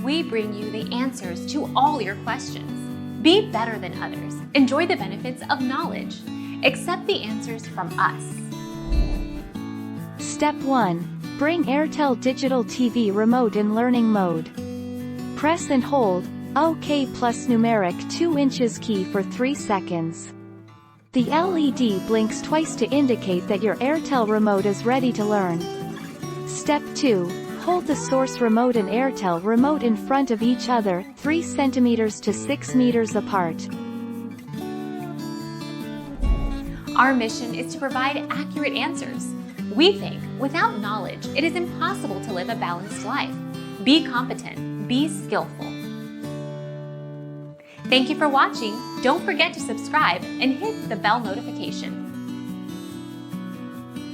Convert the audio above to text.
We bring you the answers to all your questions. Be better than others. Enjoy the benefits of knowledge. Accept the answers from us. Step 1. Bring Airtel Digital TV Remote in Learning Mode. Press and hold OK plus numeric 2 inches key for 3 seconds. The LED blinks twice to indicate that your Airtel remote is ready to learn. Step 2. Hold the source remote and Airtel remote in front of each other, 3 cm to 6 meters apart. Our mission is to provide accurate answers. We think without knowledge, it is impossible to live a balanced life. Be competent, be skillful. Thank you for watching. Don't forget to subscribe and hit the bell notification.